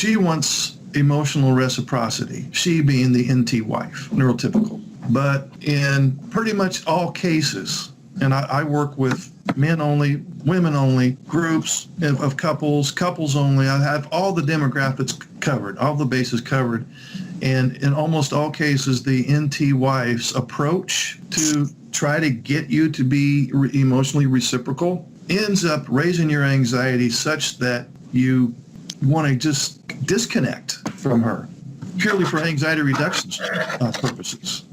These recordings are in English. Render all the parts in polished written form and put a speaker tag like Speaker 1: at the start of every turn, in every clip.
Speaker 1: She wants emotional reciprocity, she being the NT wife, neurotypical. But in pretty much all cases, and I work with men only, women only, groups of couples only. I have all the demographics covered, all the bases covered. And in almost all cases, the NT wife's approach to try to get you to be emotionally reciprocal ends up raising your anxiety such that you want to just disconnect from her, purely for anxiety reduction purposes,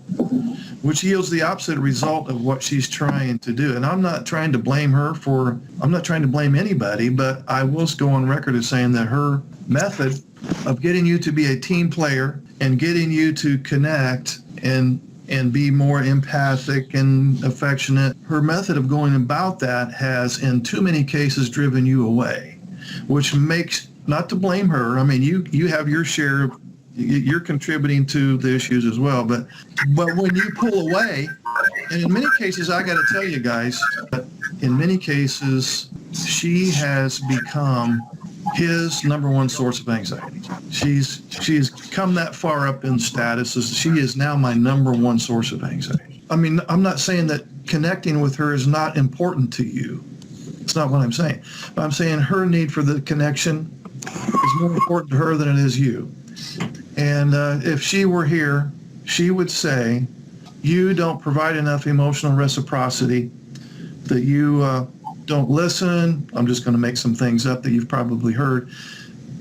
Speaker 1: which yields the opposite result of what she's trying to do. And I'm not trying to blame her I'm not trying to blame anybody, but I will go on record as saying that her method of getting you to be a team player and getting you to connect and be more empathic and affectionate, her method of going about that has in too many cases driven you away, which makes, not to blame her, I mean, you have your share, you're contributing to the issues as well, but when you pull away, and in many cases, I got to tell you guys, in many cases, she has become his number one source of anxiety. She's come that far up in status as she is now my number one source of anxiety. I mean, I'm not saying that connecting with her is not important to you. It's not what I'm saying. But I'm saying her need for the connection is more important to her than it is you. And if she were here, she would say, you don't provide enough emotional reciprocity, that you don't listen. I'm just going to make some things up that you've probably heard.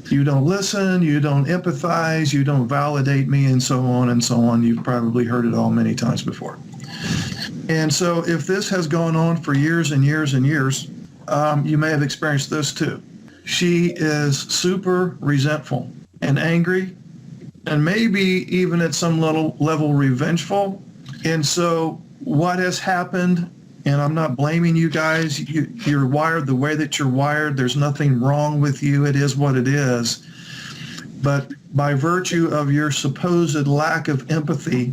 Speaker 1: You don't listen, you don't empathize, you don't validate me, and so on and so on. You've probably heard it all many times before. And so if this has gone on for years and years and years, you may have experienced this too. She is super resentful and angry, and maybe even at some level revengeful. And so what has happened, and I'm not blaming you guys, you're wired the way that you're wired. There's nothing wrong with you. It is what it is. But by virtue of your supposed lack of empathy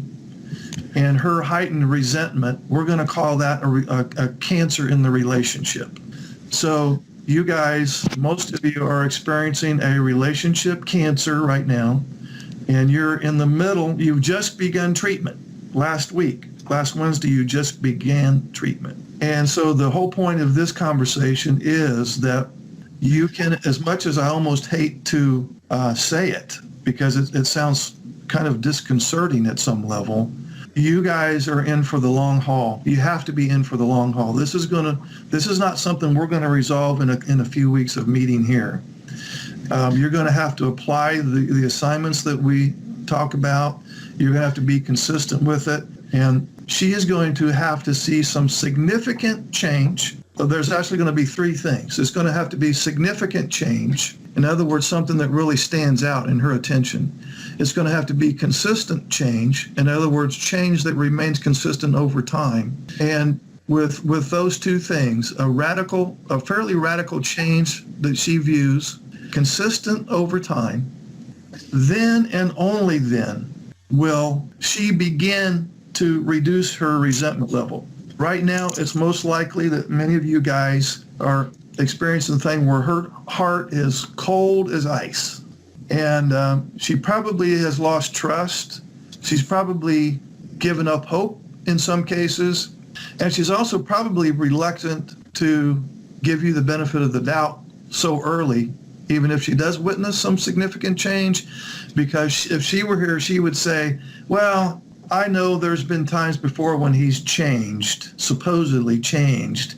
Speaker 1: and her heightened resentment, we're going to call that a cancer in the relationship. So you guys, most of you are experiencing a relationship cancer right now, and you're in the middle. You've just begun treatment last week. Last Wednesday, you just began treatment. And so the whole point of this conversation is that you can, as much as I almost hate to say it, because it sounds kind of disconcerting at some level, you guys are in for the long haul. You have to be in for the long haul. This is not something we're going to resolve in a few weeks of meeting here. You're going to have to apply the assignments that we talk about. You're going to have to be consistent with it. And she is going to have to see some significant change. So there's actually going to be three things. It's going to have to be significant change. In other words, something that really stands out in her attention. It's going to have to be consistent change. In other words, change that remains consistent over time. And with those two things, a fairly radical change that she views, consistent over time, then and only then will she begin to reduce her resentment level. Right now, it's most likely that many of you guys are experiencing a thing where her heart is cold as ice. And she probably has lost trust. She's probably given up hope in some cases. And she's also probably reluctant to give you the benefit of the doubt so early, even if she does witness some significant change, because if she were here, she would say, well, I know there's been times before when he's changed, supposedly changed,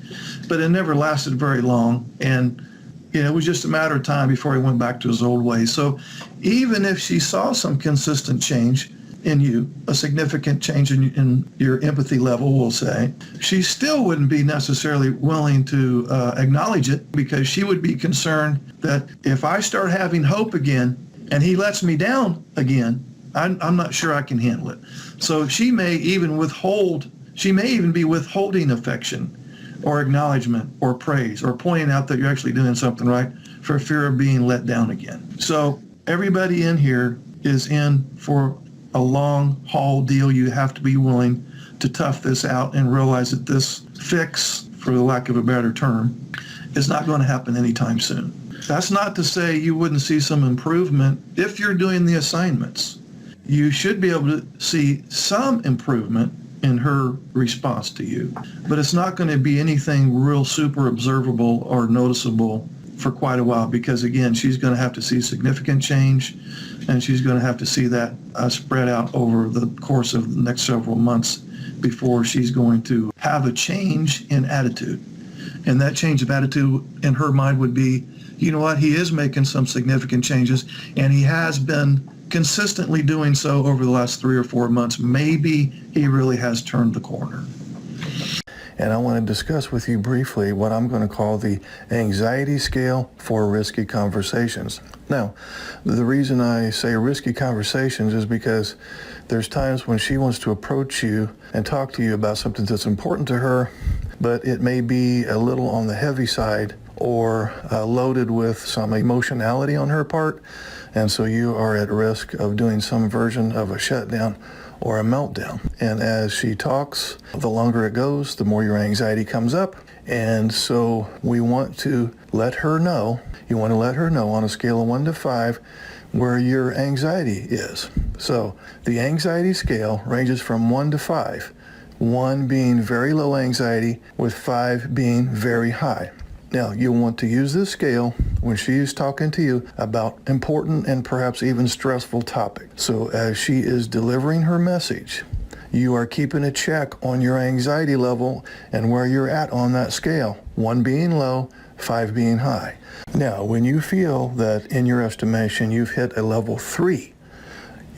Speaker 1: but it never lasted very long. And it was just a matter of time before he went back to his old ways. So even if she saw some consistent change in you, a significant change in your empathy level, we'll say, she still wouldn't be necessarily willing to acknowledge it, because she would be concerned that if I start having hope again and he lets me down again, I'm not sure I can handle it. So she may even be withholding affection or acknowledgement or praise or pointing out that you're actually doing something right for fear of being let down again. So everybody in here is in for a long haul deal. You have to be willing to tough this out and realize that this fix, for the lack of a better term, is not going to happen anytime soon. That's not to say you wouldn't see some improvement if you're doing the assignments. You should be able to see some improvement in her response to you, but it's not going to be anything real super observable or noticeable for quite a while, because again, she's going to have to see significant change, and she's going to have to see that spread out over the course of the next several months before she's going to have a change in attitude. And that change of attitude in her mind would be, you know what, he is making some significant changes, and he has been consistently doing so over the last 3 or 4 months. Maybe he really has turned the corner.
Speaker 2: And I want to discuss with you briefly what I'm going to call the anxiety scale for risky conversations. Now, the reason I say risky conversations is because there's times when she wants to approach you and talk to you about something that's important to her, but it may be a little on the heavy side or loaded with some emotionality on her part, and so you are at risk of doing some version of a shutdown or a meltdown. And as she talks, the longer it goes, the more your anxiety comes up. And so we want to let her know, you want to let her know on a scale of 1 to 5 where your anxiety is. So the anxiety scale ranges from 1 to 5, 1 being very low anxiety with 5 being very high. Now, you'll want to use this scale when she's talking to you about important and perhaps even stressful topics. So as she is delivering her message, you are keeping a check on your anxiety level and where you're at on that scale, 1 being low, 5 being high. Now, when you feel that in your estimation you've hit a level 3,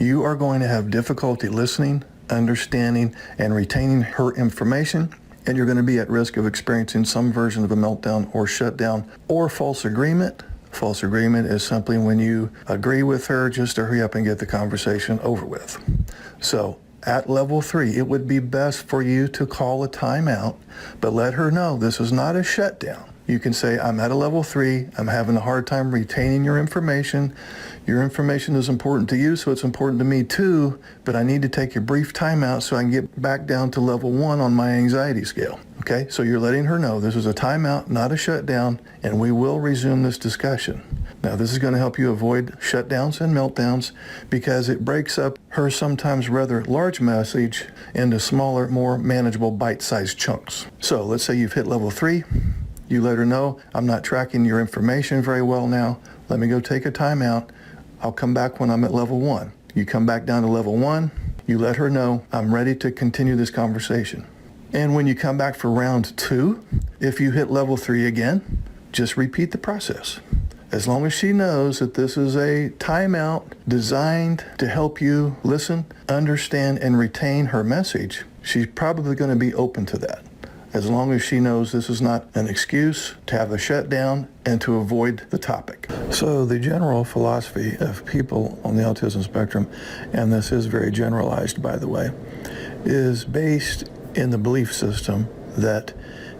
Speaker 2: you are going to have difficulty listening, understanding, and retaining her information, and you're going to be at risk of experiencing some version of a meltdown or shutdown or false agreement. False agreement is simply when you agree with her just to hurry up and get the conversation over with. So at level 3, it would be best for you to call a timeout, but let her know this is not a shutdown. You can say, I'm at a level 3, I'm having a hard time retaining your information. Your information is important to you, so it's important to me too, but I need to take a brief timeout so I can get back down to level 1 on my anxiety scale. Okay, so you're letting her know this is a timeout, not a shutdown, and we will resume this discussion. Now, this is going to help you avoid shutdowns and meltdowns because it breaks up her sometimes rather large message into smaller, more manageable bite-sized chunks. So let's say you've hit level 3. You let her know, I'm not tracking your information very well now. Let me go take a timeout. I'll come back when I'm at level 1. You come back down to level 1. You let her know, I'm ready to continue this conversation. And when you come back for round 2, if you hit level 3 again, just repeat the process. As long as she knows that this is a timeout designed to help you listen, understand, and retain her message, she's probably going to be open to that. As long as she knows this is not an excuse to have a shutdown and to avoid the topic. So the general philosophy of people on the autism spectrum, and this is very generalized by the way, is based in the belief system that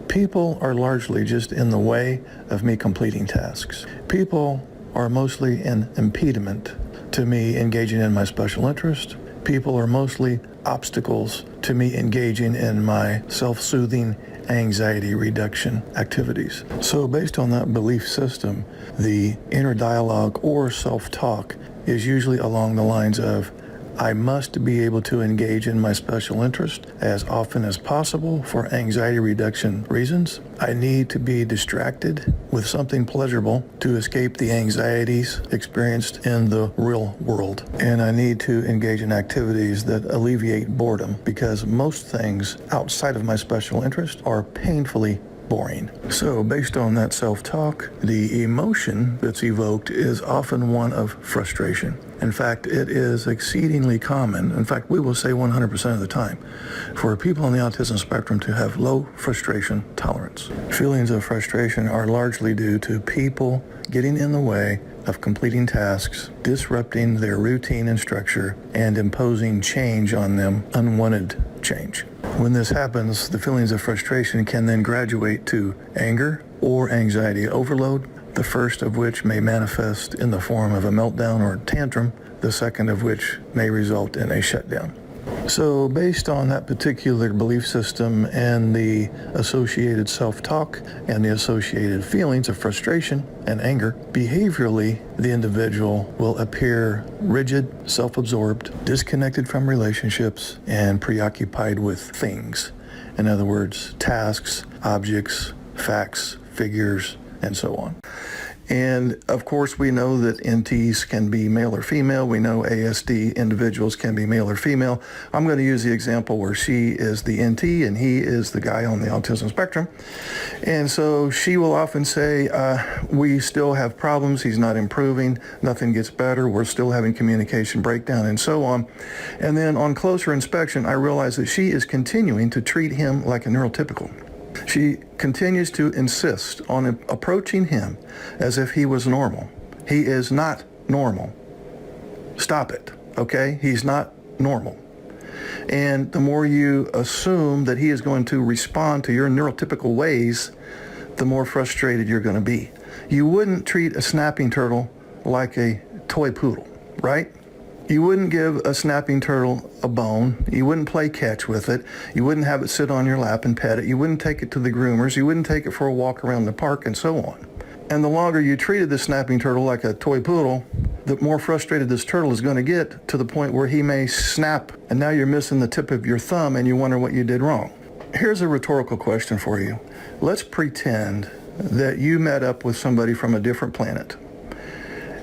Speaker 2: people are largely just in the way of me completing tasks. People are mostly an impediment to me engaging in my special interest. People are mostly obstacles to me engaging in my self-soothing anxiety reduction activities. So based on that belief system, the inner dialogue or self-talk is usually along the lines of, I must be able to engage in my special interest as often as possible for anxiety reduction reasons. I need to be distracted with something pleasurable to escape the anxieties experienced in the real world. And I need to engage in activities that alleviate boredom because most things outside of my special interest are painfully boring. So based on that self-talk, the emotion that's evoked is often one of frustration. In fact, it is exceedingly common, in fact, we will say 100% of the time, for people on the autism spectrum to have low frustration tolerance. Feelings of frustration are largely due to people getting in the way of completing tasks, disrupting their routine and structure, and imposing change on them, unwanted change. When this happens, the feelings of frustration can then graduate to anger or anxiety overload, the first of which may manifest in the form of a meltdown or tantrum, the second of which may result in a shutdown. So based on that particular belief system and the associated self-talk and the associated feelings of frustration and anger, behaviorally, the individual will appear rigid, self-absorbed, disconnected from relationships, and preoccupied with things. In other words, tasks, objects, facts, figures, and so on. And of course, we know that NTs can be male or female. We know ASD individuals can be male or female. I'm going to use the example where she is the NT and he is the guy on the autism spectrum. And so she will often say, we still have problems. He's not improving. Nothing gets better. We're still having communication breakdown and so on. And then on closer inspection, I realize that she is continuing to treat him like a neurotypical. She continues to insist on approaching him as if he was normal. He is not normal. Stop it, okay? He's not normal. And the more you assume that he is going to respond to your neurotypical ways, the more frustrated you're going to be. You wouldn't treat a snapping turtle like a toy poodle, right? You wouldn't give a snapping turtle a bone. You wouldn't play catch with it. You wouldn't have it sit on your lap and pet it. You wouldn't take it to the groomers. You wouldn't take it for a walk around the park and so on. And the longer you treated this snapping turtle like a toy poodle, the more frustrated this turtle is going to get, to the point where he may snap and now you're missing the tip of your thumb and you wonder what you did wrong. Here's a rhetorical question for you. Let's pretend that you met up with somebody from a different planet.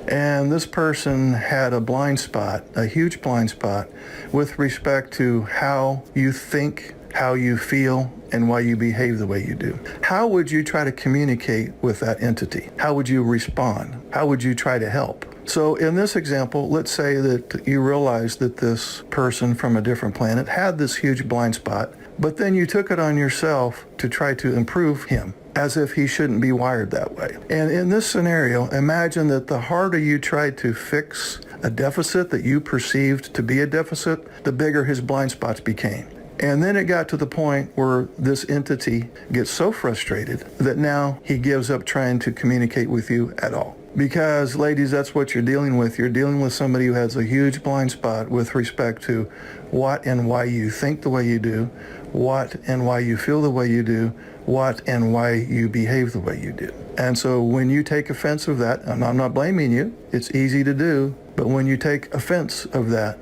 Speaker 2: And this person had a blind spot, a huge blind spot, with respect to how you think, how you feel, and why you behave the way you do. How would you try to communicate with that entity? How would you respond? How would you try to help? So in this example, let's say that you realized that this person from a different planet had this huge blind spot, but then you took it on yourself to try to improve him, as if he shouldn't be wired that way. And in this scenario, imagine that the harder you tried to fix a deficit that you perceived to be a deficit, the bigger his blind spots became. And then it got to the point where this entity gets so frustrated that now he gives up trying to communicate with you at all. Because, ladies, that's what you're dealing with. You're dealing with somebody who has a huge blind spot with respect to what and why you think the way you do, what and why you feel the way you do, what and why you behave the way you do. And so when you take offense of that, and I'm not blaming you, it's easy to do, but when you take offense of that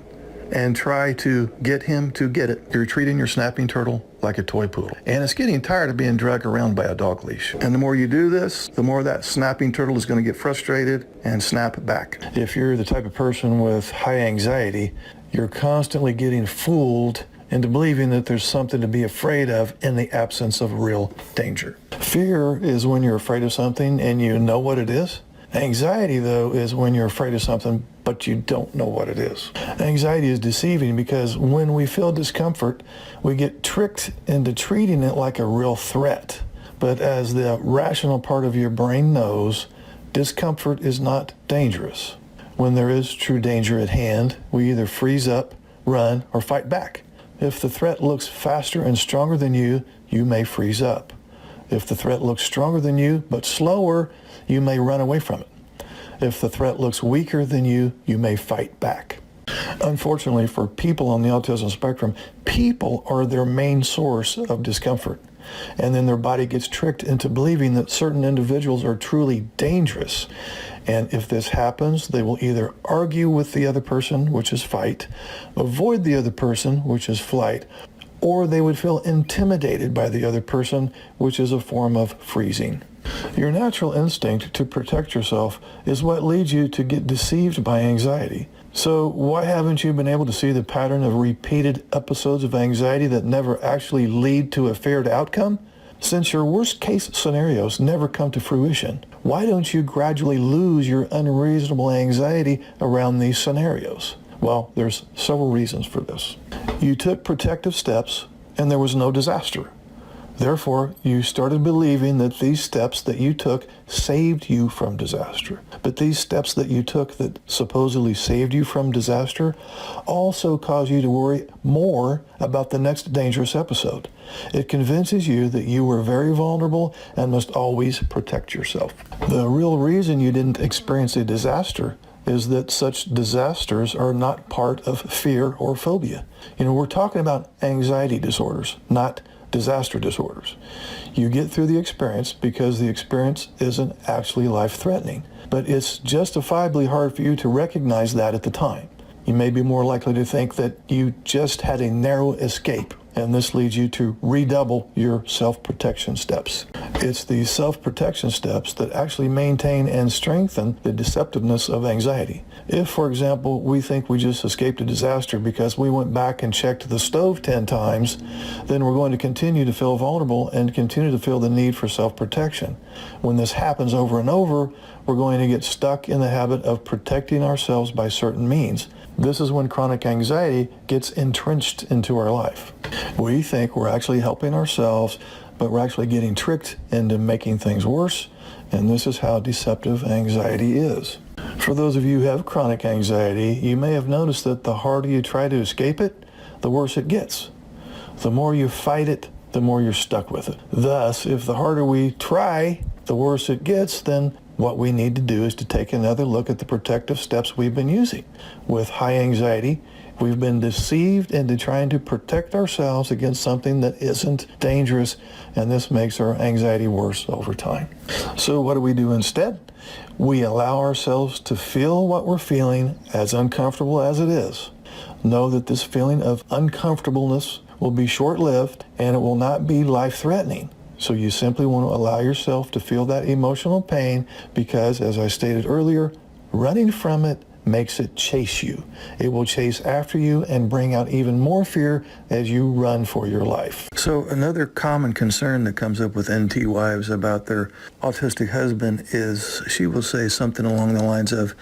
Speaker 2: and try to get him to get it, you're treating your snapping turtle like a toy poodle. And it's getting tired of being dragged around by a dog leash. And the more you do this, the more that snapping turtle is going to get frustrated and snap back. If you're the type of person with high anxiety, you're constantly getting fooled into believing that there's something to be afraid of in the absence of real danger. Fear is when you're afraid of something and you know what it is. Anxiety, though, is when you're afraid of something but you don't know what it is. Anxiety is deceiving because when we feel discomfort, we get tricked into treating it like a real threat. But as the rational part of your brain knows, discomfort is not dangerous. When there is true danger at hand, we either freeze up, run, or fight back. If the threat looks faster and stronger than you, you may freeze up. If the threat looks stronger than you, but slower, you may run away from it. If the threat looks weaker than you, you may fight back. Unfortunately, for people on the autism spectrum, people are their main source of discomfort. And then their body gets tricked into believing that certain individuals are truly dangerous. And if this happens, they will either argue with the other person, which is fight, avoid the other person, which is flight, or they would feel intimidated by the other person, which is a form of freezing. Your natural instinct to protect yourself is what leads you to get deceived by anxiety. So why haven't you been able to see the pattern of repeated episodes of anxiety that never actually lead to a feared outcome? Since your worst case scenarios never come to fruition, why don't you gradually lose your unreasonable anxiety around these scenarios? Well, there's several reasons for this. You took protective steps and there was no disaster. Therefore, you started believing that these steps that you took saved you from disaster. But these steps that you took that supposedly saved you from disaster also cause you to worry more about the next dangerous episode. It convinces you that you were very vulnerable and must always protect yourself. The real reason you didn't experience a disaster is that such disasters are not part of fear or phobia. We're talking about anxiety disorders, not disaster disorders. You get through the experience because the experience isn't actually life-threatening, but it's justifiably hard for you to recognize that at the time. You may be more likely to think that you just had a narrow escape, and this leads you to redouble your self-protection steps. It's these self-protection steps that actually maintain and strengthen the deceptiveness of anxiety. If, for example, we think we just escaped a disaster because we went back and checked the stove 10 times, then we're going to continue to feel vulnerable and continue to feel the need for self-protection. When this happens over and over, we're going to get stuck in the habit of protecting ourselves by certain means. This is when chronic anxiety gets entrenched into our life. We think we're actually helping ourselves, but we're actually getting tricked into making things worse, and this is how deceptive anxiety is. For those of you who have chronic anxiety, you may have noticed that the harder you try to escape it, the worse it gets. The more you fight it, the more you're stuck with it. Thus, if the harder we try, the worse it gets, then what we need to do is to take another look at the protective steps we've been using. With high anxiety, we've been deceived into trying to protect ourselves against something that isn't dangerous, and this makes our anxiety worse over time. So what do we do instead? We allow ourselves to feel what we're feeling, as uncomfortable as it is. Know that this feeling of uncomfortableness will be short-lived, and it will not be life-threatening. So you simply want to allow yourself to feel that emotional pain because, as I stated earlier, running from it makes it chase you. It will chase after you and bring out even more fear as you run for your life. So another common concern that comes up with NT wives about their autistic husband is she will say something along the lines of,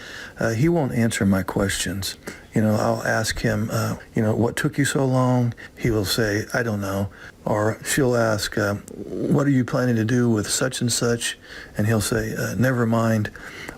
Speaker 2: he won't answer my questions. I'll ask him, what took you so long? He will say, I don't know. Or she'll ask, what are you planning to do with such and such? And he'll say, never mind.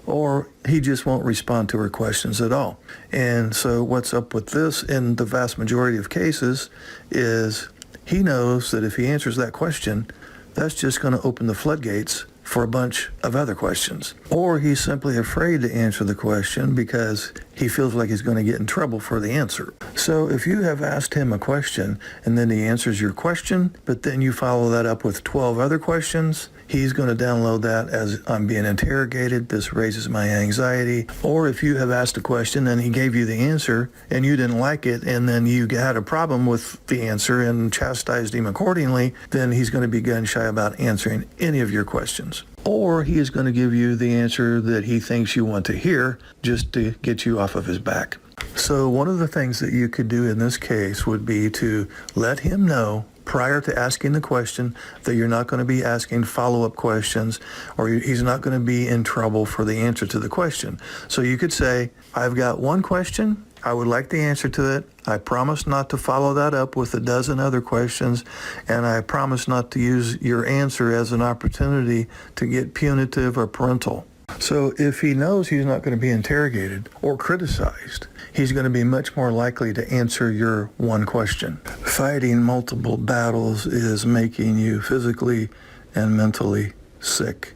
Speaker 2: Or he just won't respond to her questions at all. And so what's up with this in the vast majority of cases is he knows that if he answers that question, that's just going to open the floodgates for a bunch of other questions. Or he's simply afraid to answer the question because he feels like he's going to get in trouble for the answer. So if you have asked him a question and then he answers your question, but then you follow that up with 12 other questions, he's going to download that as I'm being interrogated, this raises my anxiety. Or if you have asked a question and he gave you the answer and you didn't like it and then you had a problem with the answer and chastised him accordingly, then he's going to be gun shy about answering any of your questions. Or he is going to give you the answer that he thinks you want to hear just to get you off of his back. So one of the things that you could do in this case would be to let him know prior to asking the question that you're not going to be asking follow-up questions, or he's not going to be in trouble for the answer to the question. So you could say, I've got one question. I would like the answer to it. I promise not to follow that up with a dozen other questions, and I promise not to use your answer as an opportunity to get punitive or parental. So if he knows he's not going to be interrogated or criticized, he's going to be much more likely to answer your one question. Fighting multiple battles is making you physically and mentally sick.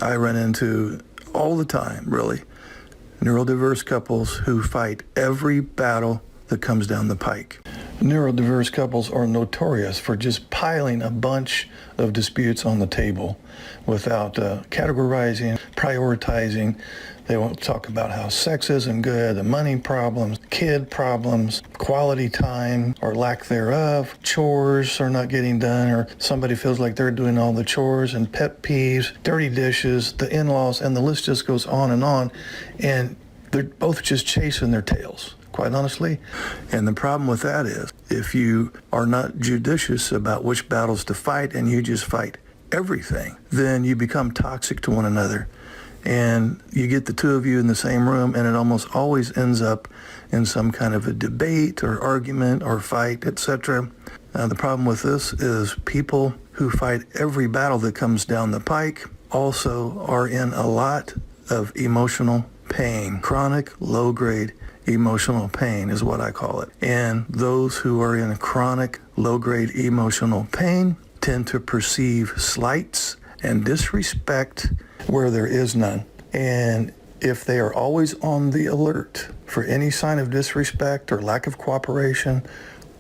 Speaker 2: I run into all the time, really, neurodiverse couples who fight every battle that comes down the pike. Neurodiverse couples are notorious for just piling a bunch of disputes on the table without categorizing, prioritizing. They won't talk about how sex isn't good, the money problems, kid problems, quality time or lack thereof, chores are not getting done, or somebody feels like they're doing all the chores, and pet peeves, dirty dishes, the in-laws, and the list just goes on. And they're both just chasing their tails, quite honestly. And the problem with that is if you are not judicious about which battles to fight and you just fight everything, then you become toxic to one another. And you get the two of you in the same room, and it almost always ends up in some kind of a debate or argument or fight, etc. The problem with this is people who fight every battle that comes down the pike also are in a lot of emotional pain. Chronic, low-grade emotional pain is what I call it. And those who are in chronic, low-grade emotional pain tend to perceive slights and disrespect where there is none. And If they are always on the alert for any sign of disrespect or lack of cooperation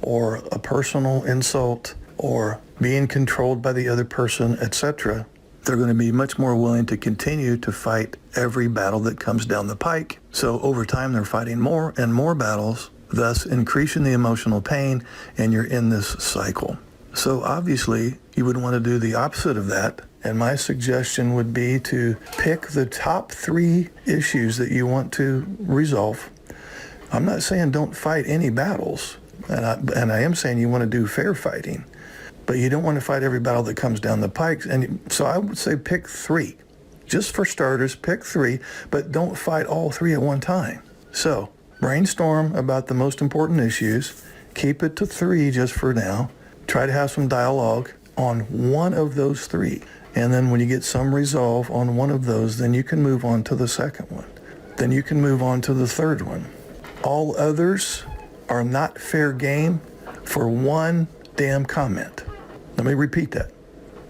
Speaker 2: or a personal insult or being controlled by the other person, etc., they're going to be much more willing to continue to fight every battle that comes down the pike. So over time, they're fighting more and more battles, thus increasing the emotional pain, and you're in this cycle. So obviously, you would want to do the opposite of that. And my suggestion would be to pick the top 3 issues that you want to resolve. I'm not saying don't fight any battles, and I am saying you want to do fair fighting. But you don't want to fight every battle that comes down the pike. And so I would say pick 3. Just for starters, pick 3, but don't fight all 3 at one time. So brainstorm about the most important issues. Keep it to 3 just for now. Try to have some dialogue on one of those 3. And then when you get some resolve on one of those, then you can move on to the second one. Then you can move on to the third one. All others are not fair game for one damn comment. Let me repeat that.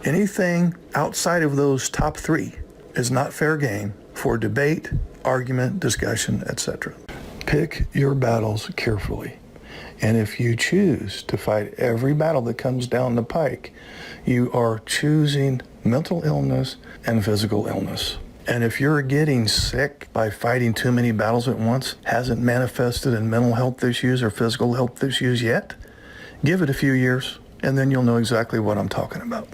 Speaker 2: Anything outside of those top 3 is not fair game for debate, argument, discussion, etc. Pick your battles carefully. And if you choose to fight every battle that comes down the pike, you are choosing mental illness and physical illness. And if you're getting sick by fighting too many battles at once, hasn't manifested in mental health issues or physical health issues yet, give it a few years, and then you'll know exactly what I'm talking about.